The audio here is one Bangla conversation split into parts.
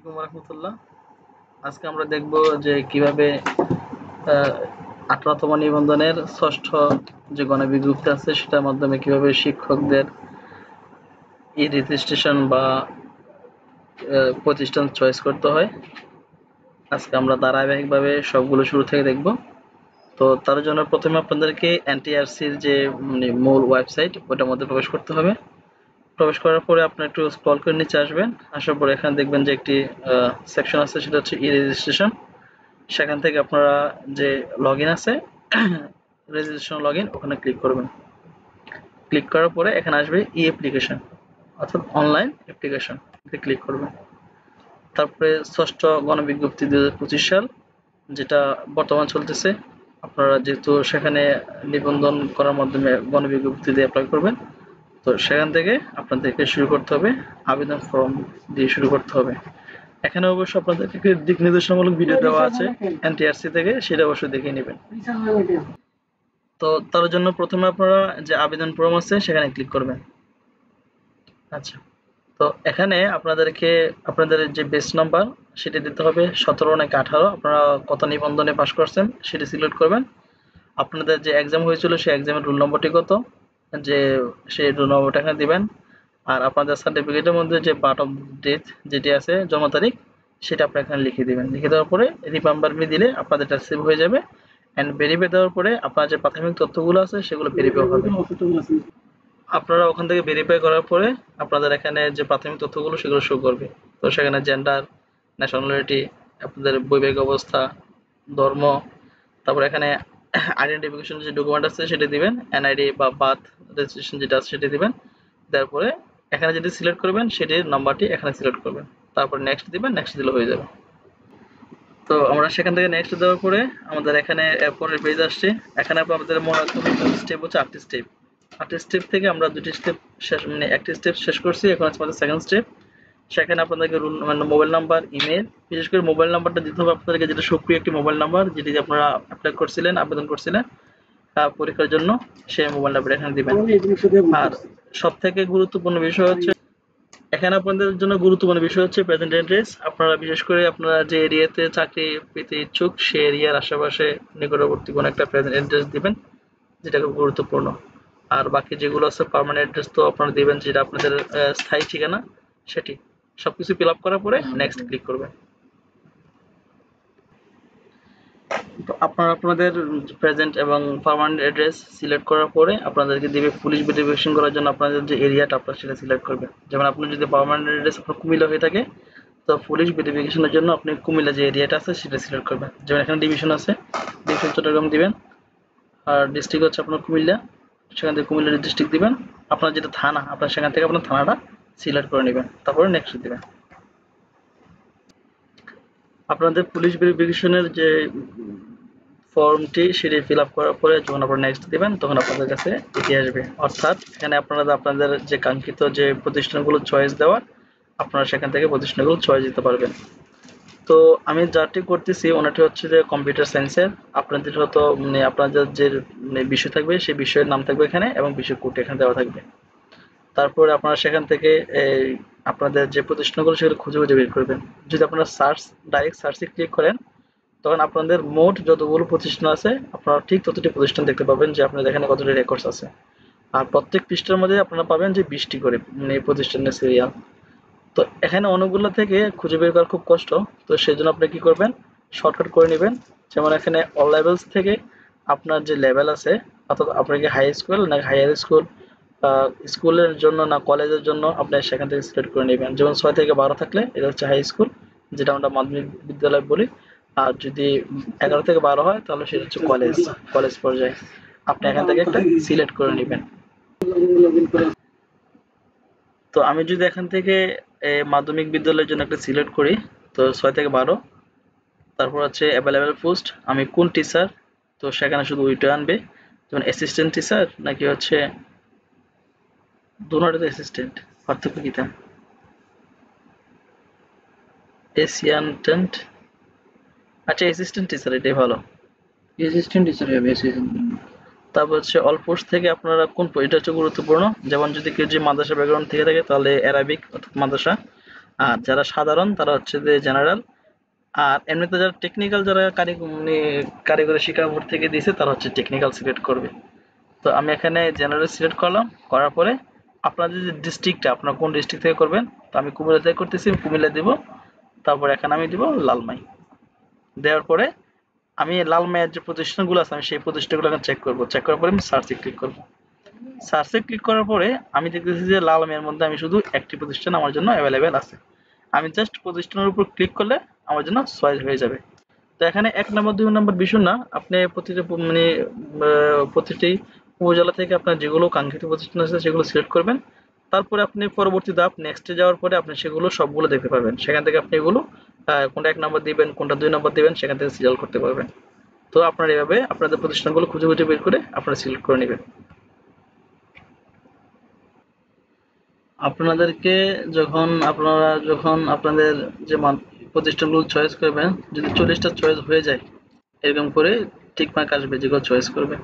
আলাইকুম রহমতুল্লাহ। আজকে আমরা দেখব যে কিভাবে 18তম নিবন্ধনের ষষ্ঠ যে গণবিজ্ঞপ্তি আছে সেটার মাধ্যমে কিভাবে শিক্ষকদের রেজিস্ট্রেশন বা প্রতিষ্ঠান চয়েস করতে হয়। আজকে আমরা ধারাবাহিকভাবে সবগুলো শুরু থেকে দেখব। তো তার জন্য প্রথমে আপনাদেরকে এনটিআরসির যে মূল ওয়েবসাইট ওটার মধ্যে প্রবেশ করতে হবে। প্রবেশ করার পরে আপনি একটু স্ক্রল করে নিচে আসবেন। আসার পরে এখানে দেখবেন যে একটি সেকশন আছে, সেটা হচ্ছে রেজিস্ট্রেশন। সেখান থেকে আপনারা যে লগইন আছে রেজিস্ট্রেশন লগইন, ওখানে ক্লিক করবেন। ক্লিক করার পরে এখানে আসবে ই অ্যাপ্লিকেশন অর্থাৎ অনলাইন অ্যাপ্লিকেশন, ক্লিক করবেন। তারপরে ষষ্ঠ গণবিজ্ঞপ্তি 2025 সাল যেটা বর্তমান চলতেছে, আপনারা যেহেতু সেখানে নিবন্ধন করার মাধ্যমে গণবিজ্ঞপ্তি দিয়ে অ্যাপ্লাই করবেন, তো সেখান থেকে আপনাদেরকে শুরু করতে হবে, আবেদন ফর্ম দিয়ে শুরু করতে হবে। এখানে অবশ্য আপনাদেরকে দিক নির্দেশনামূলক ভিডিও দেওয়া আছে এনটিআরসি থেকে, সেটা অবশ্যই দেখে নেবেন। তো তার জন্য প্রথমে আপনারা যে আবেদন ফর্ম আছে সেখানে ক্লিক করবেন। আচ্ছা, তো এখানে আপনাদেরকে আপনাদের যে বেস নাম্বার সেটা দিতে হবে 17 নাকি 18, আপনারা কত নিবন্ধনে পাস করছেন সেটা সিলেক্ট করবেন। আপনাদের যে এক্সাম হয়েছিল সেই এক্সামের রোল নম্বরটি কত, যে সেই রোল নম্বরটা এখানে দিবেন। আর আপনাদের সার্টিফিকেটের মধ্যে যে পার্ট অফ ডেট যেটি আছে, জমা তারিখ, সেটা আপনি এখানে লিখে দিবেন। লিখে দেওয়ার পরে রিমেম্বার মি দিলে আপনাদের সেভ হয়ে যাবে। এন্ড ভেরিফাই দেওয়ার পরে আপনার যে প্রাথমিক তথ্যগুলো আছে সেগুলো ভেরিফাই হবে। আপনারা ওখান থেকে ভেরিফাই করার পরে আপনাদের এখানে যে প্রাথমিক তথ্যগুলো সেগুলো শো করবে। তো সেখানে জেন্ডার, ন্যাশনালিটি, আপনাদের বৈবাহিক অবস্থা, ধর্ম, তারপর এখানে আইডেন্টিফিকেশন যে ডকুমেন্ট আছে সেটা দিবেন, এনআইডি বা বার্থ রেজিস্ট্রেশন যেটা আছে সেটা দিবেন। তারপরে এখানে যেটি সিলেক্ট করবেন সেটির নাম্বারটি এখানে সিলেক্ট করবেন। তারপর নেক্সট দিবেন, নেক্সট দিলে হয়ে যাবে। তো আমরা সেখান থেকে নেক্সট দেওয়ার পরে আমাদের এখানে পরের পেজ আসছে। এখানে আমাদের মনে রাখতে হবে স্টেপ হচ্ছে 8টি স্টেপ। 8টি স্টেপ থেকে আমরা 2টি স্টেপ শেষ, মানে একটি স্টেপ শেষ করছি, এখন হচ্ছে আমাদের সেকেন্ড স্টেপ। সেখানে আপনাদেরকে মোবাইল নাম্বার, ইমেল, বিশেষ করে মোবাইল নাম্বারটা দিতে হবে আপনাদেরকে, যেটা সক্রিয় একটি মোবাইল নাম্বার, যেটি আপনারা অ্যাপ্লাই করছিলেন, আবেদন করছিলেন পরীক্ষার জন্য, সেই মোবাইল নাম্বার এখানে দিবেন। আর সব থেকে গুরুত্বপূর্ণ বিষয় হচ্ছে এখানে আপনাদের জন্য গুরুত্বপূর্ণ বিষয় হচ্ছে প্রেজেন্ট অ্যাড্রেস। আপনারা বিশেষ করে আপনারা যে এরিয়াতে চাকরি পেতে ইচ্ছুক সেই এরিয়ার আশেপাশে নিকটবর্তী কোনো একটা প্রেজেন্ট অ্যাড্রেস দিবেন, যেটা খুব গুরুত্বপূর্ণ। আর বাকি যেগুলো আছে পার্মানেন্ট অ্যাড্রেস তো আপনারা দিবেন, যেটা আপনাদের স্থায়ী ঠিকানা সেটি। সবকিছু ফিল আপ করার পরে নেক্সট ক্লিক করবেন। তো আপনারা আপনাদের প্রেজেন্ট এবং পার্মানেন্ট অ্যাড্রেস সিলেক্ট করার পরে আপনাদেরকে দিবে পুলিশ ভেরিফিকেশন করার জন্য আপনাদের যে এরিয়াটা আপনারা সেটা সিলেক্ট করবেন। যেমন আপনার যদি পার্মানেন্ট অ্যাড্রেস আপনার কুমিল্লা হয়ে থাকে, তো পুলিশ ভেরিফিকেশনের জন্য আপনি কুমিল্লা যে এরিয়াটা আছে সেটা সিলেক্ট করবেন। যেমন এখানে ডিভিশন আছে, ডিভিশন চট্টগ্রাম দিবেন। আর ডিস্ট্রিক্ট হচ্ছে আপনার কুমিল্লা, সেখান থেকে কুমিল্লা ডিস্ট্রিক্ট দিবেন। আপনার যেটা থানা, আপনার সেখান থেকে আপনার থানাটা সিলেক্ট করে নেবেন, তারপরে নেক্সট দিবেন। আপনাদের পুলিশ ভেরিফিকেশনের যে ফর্মটি সেটি ফিল আপ করার পরে যখন আপনারা নেক্সট দিবেন, তখন আপনাদের কাছে এটি আসবে। অর্থাৎ এখানে আপনারা আপনাদের যে কাঙ্ক্ষিত যে প্রতিষ্ঠানগুলো চয়েস দেওয়ার, আপনারা সেখান থেকে প্রতিষ্ঠানগুলো চয়েস দিতে পারবেন। তো আমি যাটি করতেছি ওনাটি হচ্ছে যে কম্পিউটার সায়েন্সের। আপনাদের হয়তো আপনাদের যে বিষয় থাকবে সেই বিষয়ের নাম থাকবে এখানে, এবং বিষয় কোড এখানে দেওয়া থাকবে। তারপরে আপনারা সেখান থেকে আপনাদের যে প্রতিষ্ঠানগুলো সেগুলো খুঁজে খুঁজে বের করবেন। যদি আপনারা ডাইরেক্ট সার্চে ক্লিক করেন, তখন আপনাদের মোট যতগুলো প্রতিষ্ঠান আছে আপনারা ঠিক ততটি প্রতিষ্ঠান দেখতে পাবেন, যে আপনাদের এখানে কতটি রেকর্ডস আছে। আর প্রত্যেক পৃষ্ঠার মধ্যে আপনারা পাবেন যে 20টি করে এই প্রতিষ্ঠানের সিরিয়াল। তো এখানে অনেকগুলো থেকে খুঁজে বের করা খুব কষ্ট, তো সেই জন্য আপনি কি করবেন, শর্টকাট করে নেবেন। যেমন এখানে অল লেভেলস থেকে আপনার যে লেভেল আছে, অর্থাৎ আপনার কি হাই স্কুল না হায়ার স্কুল, স্কুলের জন্য না কলেজের জন্য, আপনি সেখান থেকে সিলেক্ট করে নেবেন। যেমন 6 থেকে 12 থাকলে এটা হচ্ছে হাই স্কুল, যেটা আমরা মাধ্যমিক বিদ্যালয় বলি। আর যদি 11 থেকে 12 হয় তাহলে সেটা হচ্ছে কলেজ, কলেজ পর্যায়ে। আপনি এখান থেকে একটা সিলেক্ট করে নেবেন। তো আমি যদি এখান থেকে মাধ্যমিক বিদ্যালয়ের জন্য একটা সিলেক্ট করি, তো 6 থেকে 12, তারপর হচ্ছে অ্যাভেলেবেল পোস্ট, আমি কোন টিচার, তো সেখানে শুধু ওইটা আনবে। যেমন অ্যাসিস্ট্যান্ট টিচার নাকি হচ্ছে দুটোতে অ্যাসিস্ট্যান্ট, পার্থক্য কি তা? অ্যাসিস্ট্যান্ট, আচ্ছা অ্যাসিস্ট্যান্ট টিচার এটাই ভালো। অ্যাসিস্ট্যান্ট টিচার হবে। তারপর হচ্ছে অল পোস্ট থেকে আপনারা কোন, এটা হচ্ছে গুরুত্বপূর্ণ। যেমন যদি কেউ যে মাদ্রাসা ব্যাকগ্রাউন্ড থেকে থাকে তাহলে অ্যারাবিক অর্থাৎ মাদ্রাসা, আর যারা সাধারণ তারা হচ্ছে যে জেনারেল। আর এমনিতে যারা টেকনিক্যাল, যারা কারিগরি শিক্ষা বোর্ড থেকে দিয়েছে তারা হচ্ছে টেকনিক্যাল সিলেক্ট করবে। তো আমি এখানে জেনারেল সিলেক্ট করলাম, করার পরে আপনাদের যে ডিস্ট্রিক্টটা, আপনারা কোন ডিস্ট্রিক্ট থেকে করবেন, তো আমি কুমিল্লা থেকে করতেছি, কুমিল্লা দিব। তারপর এখানে আমি দিব লালমাই। দেওয়ার পরে আমি লালমাইয়ের যে প্রতিষ্ঠানগুলো আছে আমি সেই প্রতিষ্ঠানগুলো এখন চেক করব। চেক করার পরে আমি সার্চে ক্লিক করব। সার্চে ক্লিক করার পরে আমি দেখতেছি যে লালমাইয়ের মধ্যে আমি শুধু একটি প্রতিষ্ঠান আমার জন্য অ্যাভেলেবেল আছে। আমি জাস্ট প্রতিষ্ঠানের উপর ক্লিক করলে আমার জন্য চয়েস হয়ে যাবে। তো এখানে ১ নম্বর ২ নম্বর বিষয় না, আপনি প্রতিটা প্রতিটি উপজেলা থেকে আপনার যেগুলো কাঙ্ক্ষিত প্রতিষ্ঠান আছে সেগুলো সিলেক্ট করবেন। তারপরে আপনি পরবর্তী ধাপ নেক্সটে যাওয়ার পরে আপনি সেগুলো সবগুলো দেখতে পারবেন। সেখান থেকে আপনি এগুলো কোনটা ১ নম্বর দিবেন, কোনটা ২ নম্বর দিবেন সেখান থেকে সিলেক্ট করতে পারবেন। তো আপনারা এভাবে আপনাদের প্রতিষ্ঠানগুলো খুঁজে খুঁজে বের করে আপনারা সিলেক্ট করে নেবেন। আপনাদেরকে যখন আপনাদের যে প্রতিষ্ঠানগুলো চয়েস করবেন, যদি 40টা চয়েস হয়ে যায় এরকম করে টিক মার্ক আসবে যেগুলো চয়েস করবে।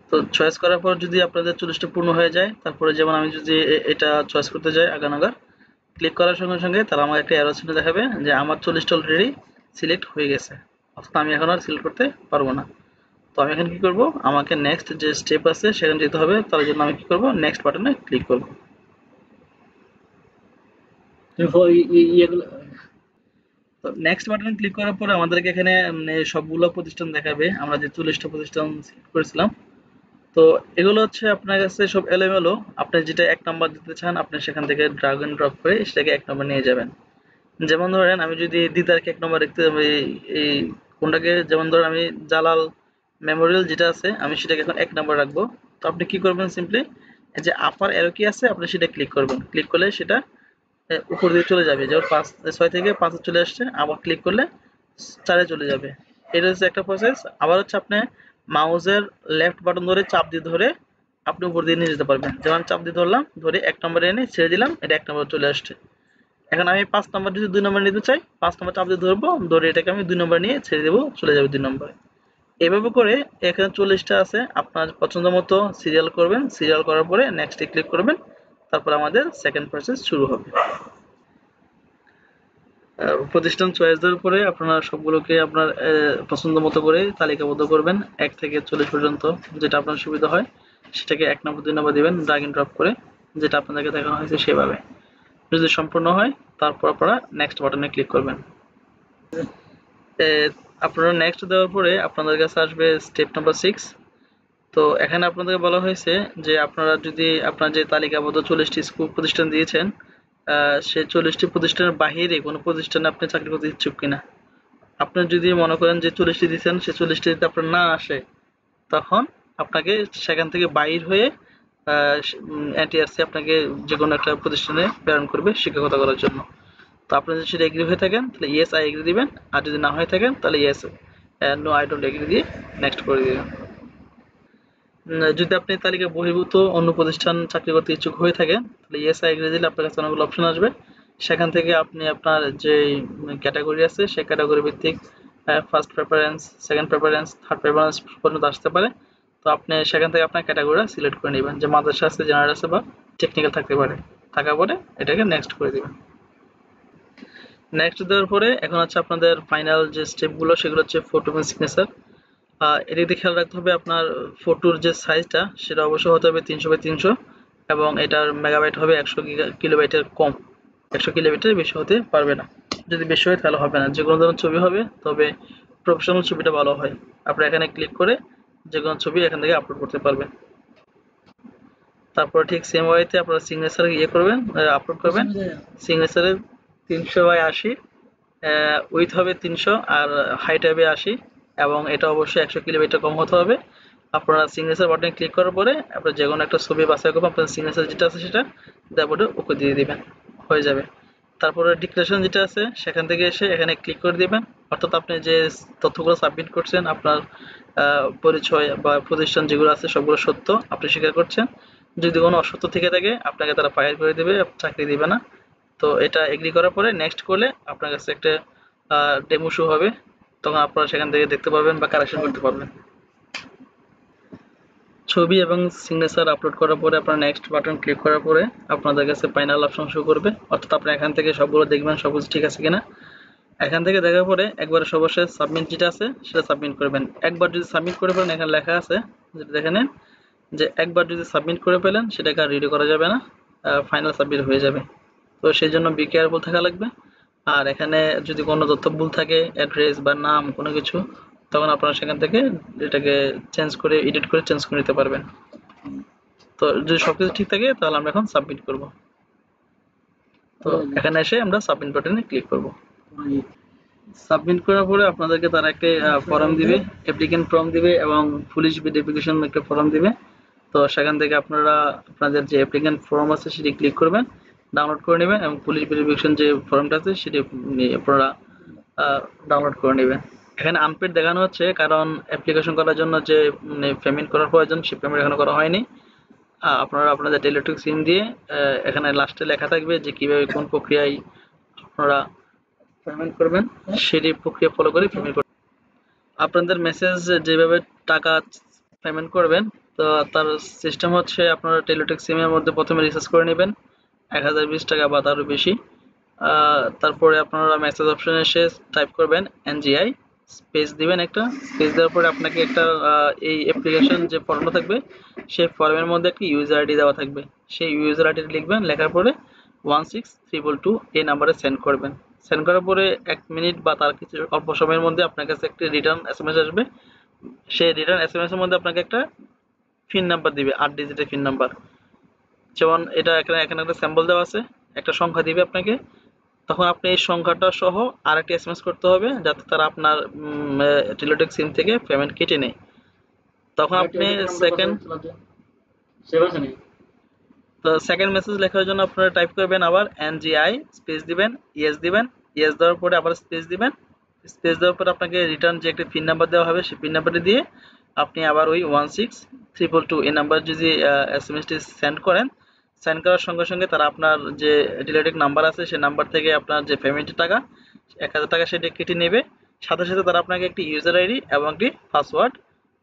তো চয়েস করার পর যদি আপনাদের 40টা পূর্ণ হয়ে যায়, তারপরে যেমন আমি যদি এটা চয়েস করতে যাই আগানোগা, ক্লিক করার সঙ্গে সঙ্গে তারা আমাকে একটা অ্যারো চিহ্ন দেখাবে যে আমার 40টা অলরেডি সিলেক্ট হয়ে গেছে, অর্থাৎ আমি এখন আর সিলেক্ট করতে পারবো না। তো আমি এখন কি করব, আমাকে নেক্সট যে স্টেপ আছে সেখানে যেতে হবে, তার জন্য আমি কি করব, নেক্সট বাটনে ক্লিক করব। ইয়েগুলো তো নেক্সট বাটনে ক্লিক করার পরে আমাদেরকে এখানে সবগুলো প্রতিষ্ঠান দেখাবে আমরা যে 40টা প্রতিষ্ঠান সিলেক্ট করেছিলাম। তো এগুলো হচ্ছে আপনার কাছে সব এলোমেলো, আপনি যেটা ১ নাম্বার দিতে চান আপনি সেখান থেকে ড্রাগ এন্ড ড্রপ করে সেটাকে ১ নাম্বার নিয়ে যাবেন। যেমন ধরেন আমি যদি দিদারকে ১ নাম্বার রাখতে এই কোনটাকে, যেমন ধরেন আমি জালাল মেমোরিয়াল যেটা আছে আমি সেটাকে এখন ১ নাম্বার রাখবো। তো আপনি কি করবেন, সিম্পলি এই যে আপার অ্যারো কি আছে আপনি সেটা ক্লিক করবেন। ক্লিক করলে সেটা উপর দিকে চলে যাবে, যেমন ৬ থেকে ৫ চলে আসছে, আবার ক্লিক করলে ৪ চলে যাবে। এটা হচ্ছে একটা প্রসেস। আবার হচ্ছে আপনি মাউসের লেফট বাটন ধরে চাপ দিয়ে ধরে আপনি উপর দিয়ে নিয়ে যেতে পারবেন। যেমন চাপ দিয়ে ধরলাম, ধরে ১ নম্বরে এনে ছেড়ে দিলাম, এটা ১ নম্বরে চলে আসছে। এখন আমি ৫ নম্বর যদি ২ নম্বর নিতে চাই, ৫ নম্বর চাপ দিয়ে ধরবো, ধরে এটাকে আমি ২ নম্বর নিয়ে ছেড়ে দেবো, চলে যাবে ২ নম্বরে। এভাবে করে এখানে ৪০টা আছে, আপনার পছন্দ মতো সিরিয়াল করবেন। সিরিয়াল করার পরে নেক্সটে ক্লিক করবেন, তারপর আমাদের সেকেন্ড প্রসেস শুরু হবে। প্রতিষ্ঠান চয়েস দেওয়ার পরে আপনারা সবগুলোকে আপনার পছন্দ মতো করে তালিকাবদ্ধ করবেন ১ থেকে ৪০ পর্যন্ত, যেটা আপনার সুবিধা হয় সেটাকে ১ নম্বর ২ নম্বর দিবেন ড্র্যাগ এন্ড ড্রপ করে, যেটা আপনাদেরকে দেখানো হয়েছে সেভাবে। যদি সম্পূর্ণ হয় তারপর আপনারা নেক্সট বাটনে ক্লিক করবেন। এ, আপনারা নেক্সট দেওয়ার পরে আপনাদের কাছে আসবে স্টেপ নাম্বার 6। তো এখানে আপনাদেরকে বলা হয়েছে যে আপনারা যদি আপনার যে তালিকাবদ্ধ ৪০টি স্কুল প্রতিষ্ঠান দিয়েছেন সেই ৪০টি প্রতিষ্ঠানের বাহিরে কোনো প্রতিষ্ঠানে আপনি চাকরি করতে ইচ্ছুক কিনা। আপনি যদি মনে করেন যে ৪০টি দিচ্ছেন সে ৪০টি যদি আপনার না আসে, তখন আপনাকে সেখান থেকে বাইর হয়ে এনটিআরসি আপনাকে যে কোনো একটা প্রতিষ্ঠানে প্রেরণ করবে শিক্ষকতা করার জন্য। তো আপনি যদি সেটা এগ্রি হয়ে থাকেন তাহলে ইয়েস আই এগ্রি দিবেন, আর যদি না হয়ে থাকেন তাহলে yes no I don't agree দিয়ে নেক্সট করে দিবেন। যদি আপনি তালিকা বহির্ভূত অন্য প্রতিষ্ঠান চাকরি করতে ইচ্ছুক হয়ে থাকেন তাহলে ইয়েস আই এগ্রি দিলে আপনার কাছে অনেকগুলো অপশন আসবে। সেখান থেকে আপনি আপনার যে ক্যাটাগরি আছে সেই ক্যাটাগরি ভিত্তিক first preference, second preference, third preference পর্যন্ত আসতে পারে। তো আপনি সেখান থেকে আপনার ক্যাটাগরিটা সিলেক্ট করে নেবেন, যে মাদ্রাসা আছে, জেনারেল আছে বা টেকনিক্যাল থাকতে পারে। থাকার পরে এটাকে নেক্সট করে দিবেন। নেক্সট দেওয়ার পরে এখন হচ্ছে আপনাদের ফাইনাল যে স্টেপগুলো সেগুলো হচ্ছে ফটো এবং সিগনেচার। এদিকে খেয়াল রাখতে হবে আপনার ফটোর যে সাইজটা সেটা অবশ্যই হতে হবে ৩০০x৩০০, এবং এটার মেগাবাইট হবে ১০০ কিলোবাইটের কম। ১০০ কিলোবাইটের বেশি হতে পারবে না। যদি বেশি হয় তাহলে হবে না। যে কোনো ধরনের ছবি হবে, তবে প্রফেশনাল ছবিটা ভালো হয়। আপনি এখানে ক্লিক করে যে কোনো ছবি এখান থেকে আপলোড করতে পারবেন। তারপর ঠিক সেম ওয়েতে আপনারা সিগনেচার করবেন, আপলোড করবেন। সিগনেচারে ৩০০x৮০, উইথ হবে ৩০০ আর হাইট হবে ৮০, এবং এটা অবশ্যই ১০০ কিলোমিটার কম হতে হবে। আপনারা সিগনেচার বাটনে ক্লিক করার পরে আপনারা যে কোনো একটা ছবি বাছাই করবেন, আপনার সিগনেচার যেটা আছে সেটা তারপরে ওকে দিয়ে দিবেন, হয়ে যাবে। তারপরে ডিক্লারেশন যেটা আছে সেখান থেকে এসে এখানে ক্লিক করে দিবেন, অর্থাৎ আপনি যে তথ্যগুলো সাবমিট করছেন আপনার পরিচয় বা প্রতিষ্ঠান যেগুলো আছে সবগুলো সত্য আপনি স্বীকার করছেন। যদি কোনো অসত্য থেকে থাকে আপনাকে তারা ফায়ার করে দেবে, চাকরি দিবে না। তো এটা এগ্রি করার পরে নেক্সট করলে আপনার কাছে একটা ডেমো শো হবে, তখন আপনারা সেখান থেকে দেখতে পারবেন বা কারেকশন করতে পারবেন। ছবি এবং সিগনেচার আপলোড করার পরে আপনার নেক্সট বাটন ক্লিক করার পরে আপনাদের কাছে ফাইনাল অপশন শো করবে, অর্থাৎ আপনি এখান থেকে সবগুলো দেখবেন সবকিছু ঠিক আছে কিনা। এখান থেকে দেখার পরে একবার সর্বশেষ সাবমিট যেটা আছে সেটা সাবমিট করবেন। একবার যদি সাবমিট করে ফেলেন, এখানে লেখা আছে যেটা দেখে নেন যে একবার যদি সাবমিট করে ফেলেন সেটাকে আর রিডি করা যাবে না, ফাইনাল সাবমিট হয়ে যাবে। তো সেই জন্য বি কেয়ারফুল থাকা লাগবে। আর এখানে যদি কোনো তথ্য ভুল থাকে, অ্যাড্রেস বা নাম কোনো কিছু, তখন আপনারা সেখান থেকে এটাকে চেঞ্জ করে এডিট করে চেঞ্জ করে নিতে পারবেন। তো যদি সবকিছু ঠিক থাকে তাহলে আমরা এখন সাবমিট করব। তো এখানে এসে আমরা সাবমিট বাটনে ক্লিক করব। সাবমিট করার পরে আপনাদেরকে তারা একটা ফর্ম দিবে, অ্যাপ্লিকেন্ট ফর্ম দিবে এবং পুলিশ ভেরিফিকেশন একটা ফর্ম দিবে। তো সেখান থেকে আপনারা আপনাদের যে অ্যাপ্লিকেন্ট ফর্ম আছে সেটি ক্লিক করবেন, ডাউনলোড করে নেবেন এবং পুলিশ ভেরিফিকেশন যে ফর্মটা আছে সেটি আপনারা ডাউনলোড করে নেবেন। এখানে আনপেড দেখানো হচ্ছে কারণ অ্যাপ্লিকেশন করার জন্য যে পেমেন্ট করার প্রয়োজন সেই পেমেন্ট এখনো করা হয়নি। আপনারা আপনাদের টেলিটক সিম দিয়ে এখানে লাস্টে লেখা থাকবে যে কিভাবে কোন প্রক্রিয়ায় আপনারা পেমেন্ট করবেন, সেটি প্রক্রিয়া ফলো করে পেমেন্ট করবেন। আপনাদের মেসেজ যেভাবে টাকা পেমেন্ট করবেন, তো তার সিস্টেম হচ্ছে আপনারা টেলিটক সিমের মধ্যে প্রথমে রিচার্জ করে নেবেন 1020 টাকা বা তারও বেশি। তারপরে আপনারা মেসেজ অপশনে এসে টাইপ করবেন এনজিআই, স্পেস দিবেন, একটা স্পেস দেওয়ার পরে আপনাকে একটা এই অ্যাপ্লিকেশন যে ফর্মটা থাকবে সেই ফর্মের মধ্যে একটি ইউজার আইডি দেওয়া থাকবে, সেই ইউজার আইডি লিখবেন, লেখার পরে 16322 এই নাম্বারে সেন্ড করবেন। সেন্ড করার পরে 1 মিনিট বা তার কিছু অল্প সময়ের মধ্যে আপনার কাছে একটি রিটার্ন এসএমএস আসবে। সেই রিটার্ন এসএমএস এর মধ্যে আপনাকে একটা পিন নাম্বার দিবে, 8 ডিজিটের পিন নাম্বার। যেমন এটা এখানে একটা স্যাম্পল দেওয়া আছে, একটা সংখ্যা দিবে আপনাকে। তখন আপনি এই সংখ্যাটা সহ আরেকটি এসএমএস করতে হবে যাতে তারা আপনার টেলিটক সিম থেকে পেমেন্ট কেটে নেয়। তখন আপনি সেকেন্ড মেসেজ লেখার জন্য আপনারা টাইপ করবেন আবার এনজিআই, স্পেস দিবেন, ইয়েস দিবেন, ইয়েস দেওয়ার পরে আবার স্পেস দিবেন, স্পেস দেওয়ার পরে আপনাকে রিটার্ন যে একটা পিন নাম্বার দেওয়া হবে সেই পিন নাম্বারটি দিয়ে আপনি আবার ওই 16322 এই নাম্বার যদি এসএমএসটি সেন্ড করেন, সেন্ড করার সঙ্গে সঙ্গে তারা আপনার যে টেলিটক নাম্বার আছে সেই নাম্বার থেকে আপনার যে পেমেন্টের টাকা 1000 টাকা সেটা কেটে নেবে। সাথে সাথে তারা আপনাকে একটি ইউজার আইডি এবং একটি পাসওয়ার্ড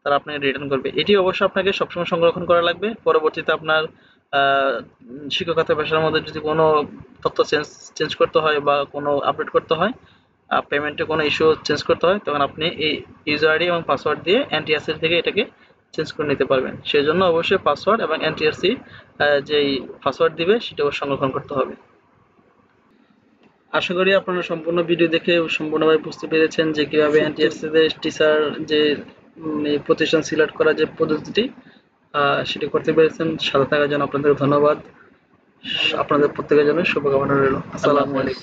তারা আপনাকে রিটার্ন করবে। এটি অবশ্যই আপনাকে সবসময় সংরক্ষণ করা লাগবে। পরবর্তীতে আপনার শিক্ষকতা পেশার মধ্যে যদি কোনো তথ্য চেঞ্জ করতে হয় বা কোনো আপডেট করতে হয়, পেমেন্টে কোনো ইস্যু চেঞ্জ করতে হয়, তখন আপনি এই ইউজার আইডি এবং পাসওয়ার্ড দিয়ে এনটিআরসি থেকে এটাকে চেঞ্জ করে নিতে পারবেন। সেই জন্য অবশ্যই পাসওয়ার্ড এবং এনটিআরসি যেই পাসওয়ার্ড দিবে সেটাও সংরক্ষণ করতে হবে। আশা করি আপনারা সম্পূর্ণ ভিডিও দেখে সম্পূর্ণভাবে বুঝতে পেরেছেন যে কিভাবে এনটিআরসি তে টিচার যে প্রতিষ্ঠান সিলেক্ট করার যে পদ্ধতিটি সেটি করতে পেরেছেন। সাথে থাকার জন্য আপনাদের ধন্যবাদ। আপনাদের প্রত্যেকের জন্য শুভকামনা রইল। আসসালামু আলাইকুম।